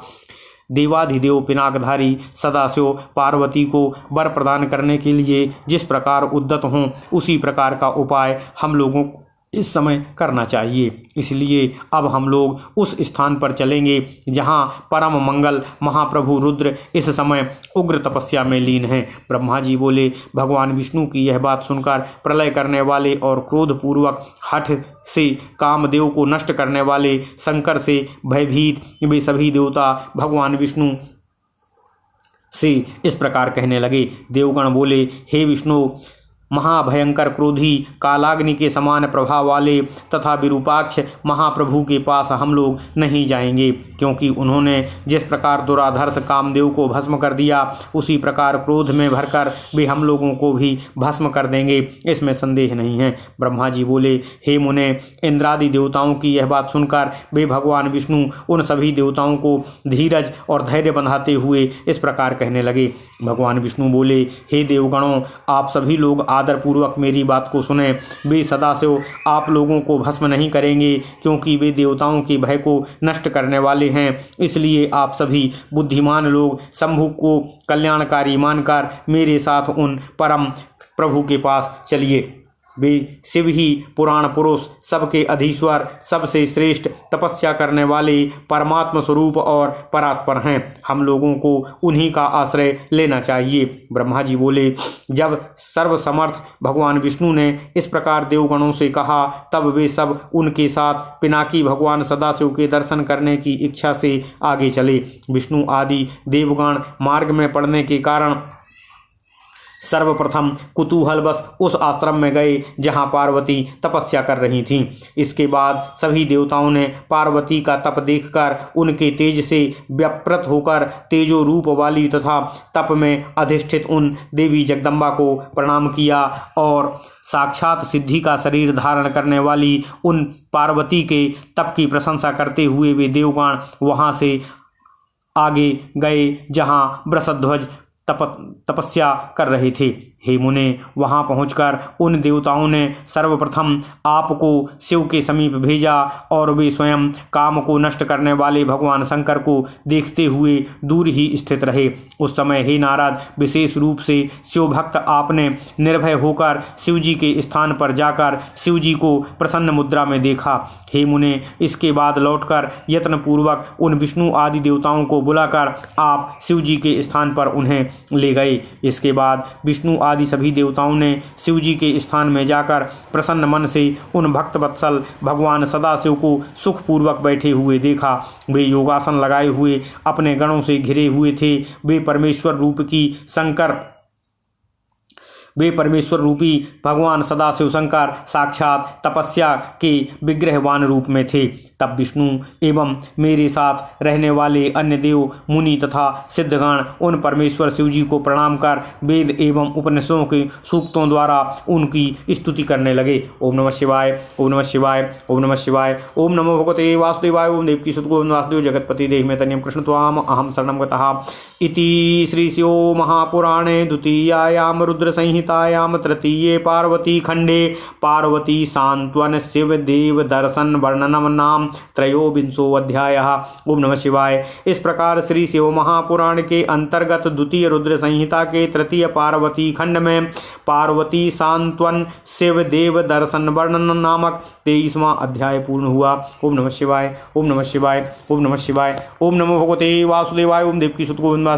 देवाधिदेव पिनाकधारी सदाशिव पार्वती को वर प्रदान करने के लिए जिस प्रकार उद्यत हों, उसी प्रकार का उपाय हम लोगों को इस समय करना चाहिए। इसलिए अब हम लोग उस स्थान पर चलेंगे जहां परम मंगल महाप्रभु रुद्र इस समय उग्र तपस्या में लीन हैं। ब्रह्मा जी बोले, भगवान विष्णु की यह बात सुनकर प्रलय करने वाले और क्रोधपूर्वक हठ से कामदेव को नष्ट करने वाले शंकर से भयभीत वे सभी देवता भगवान विष्णु से इस प्रकार कहने लगे। देवगण बोले, हे विष्णु, महाभयंकर क्रोधी कालाग्नि के समान प्रभाव वाले तथा विरूपाक्ष महाप्रभु के पास हम लोग नहीं जाएंगे, क्योंकि उन्होंने जिस प्रकार दुराधर्ष कामदेव को भस्म कर दिया, उसी प्रकार क्रोध में भरकर वे हम लोगों को भी भस्म कर देंगे, इसमें संदेह नहीं है। ब्रह्मा जी बोले, हे मुने, इंद्रादि देवताओं की यह बात सुनकर वे भगवान विष्णु उन सभी देवताओं को धीरज और धैर्य बंधाते हुए इस प्रकार कहने लगे। भगवान विष्णु बोले, हे देवगणों, आप सभी लोग आदरपूर्वक मेरी बात को सुने। वे सदाशिव आप लोगों को भस्म नहीं करेंगे, क्योंकि वे देवताओं के भय को नष्ट करने वाले हैं। इसलिए आप सभी बुद्धिमान लोग शंभु को कल्याणकारी मानकर मेरे साथ उन परम प्रभु के पास चलिए। वे शिव ही पुराण पुरुष, सबके अधीश्वर, सबसे श्रेष्ठ, तपस्या करने वाले परमात्म स्वरूप और परात्पर हैं। हम लोगों को उन्हीं का आश्रय लेना चाहिए। ब्रह्मा जी बोले, जब सर्वसमर्थ भगवान विष्णु ने इस प्रकार देवगणों से कहा, तब वे सब उनके साथ पिनाकी भगवान सदाशिव के दर्शन करने की इच्छा से आगे चले। विष्णु आदि देवगण मार्ग में पड़ने के कारण सर्वप्रथम कुतूहलवश उस आश्रम में गए जहां पार्वती तपस्या कर रही थीं। इसके बाद सभी देवताओं ने पार्वती का तप देखकर उनके तेज से व्यापृत होकर तेजो रूप वाली तथा तप में अधिष्ठित उन देवी जगदम्बा को प्रणाम किया और साक्षात सिद्धि का शरीर धारण करने वाली उन पार्वती के तप की प्रशंसा करते हुए वे देवगण वहां से आगे गए जहां वृषध्वज तपस्या कर रहे थे। हे मुने, वहां पहुंचकर उन देवताओं ने सर्वप्रथम आपको शिव के समीप भेजा और वे स्वयं काम को नष्ट करने वाले भगवान शंकर को देखते हुए दूर ही स्थित रहे। उस समय हे नारद, विशेष रूप से शिव भक्त आपने निर्भय होकर शिव जी के स्थान पर जाकर शिव जी को प्रसन्न मुद्रा में देखा। हे मुने, इसके बाद लौटकर यत्नपूर्वक उन विष्णु आदि देवताओं को बुलाकर आप शिव जी के स्थान पर उन्हें ले गए। इसके बाद विष्णु आदि सभी देवताओं ने शिव जी के स्थान में जाकर प्रसन्न मन से उन भक्त वत्सल भगवान सदाशिव को सुखपूर्वक बैठे हुए देखा। वे योगासन लगाए हुए अपने गणों से घिरे हुए थे। वे परमेश्वर रूप की शंकर वे परमेश्वर रूपी भगवान सदाशिव शंकर साक्षात तपस्या के विग्रहवान रूप में थे। तब विष्णु एवं मेरे साथ रहने वाले अन्य देव मुनि तथा सिद्धगण उन परमेश्वर शिव जी को प्रणाम कर वेद एवं उपनिषदों के सूक्तों द्वारा उनकी स्तुति करने लगे। ओम नमः शिवाय, ओम नमः शिवाय, ओम नमः शिवाय, ओम नमो भगवते वासुदेवाय, ओम देवकी सुत गोविंद वासुदेव जगतपति देहिमेतन्यं कृष्ण त्वाम अहं शरणं गतः। इति श्री शिव महापुराणे द्वितीयायां रुद्र संहितायां तृतीये पार्वती खंडे पार्वती सांत्वन शिव देव दर्शन वर्णनम नाम त्रयोविंशो अध्यायः। ओम नमः शिवाय। इस प्रकार श्री शिव महापुराण के अंतर्गत द्वितीय रुद्र संहिता के तृतीय पार्वती खंड में पार्वती सांत्वन शिव देव दर्शन वर्णन नामक 23वां अध्याय पूर्ण हुआ। ओम नमः शिवाय, ओम नमः शिवाय, ओम नमः शिवाय, ओम नमो भगवते वासुदेवाय, ओम देवकी सुत गोविंद वासुदेव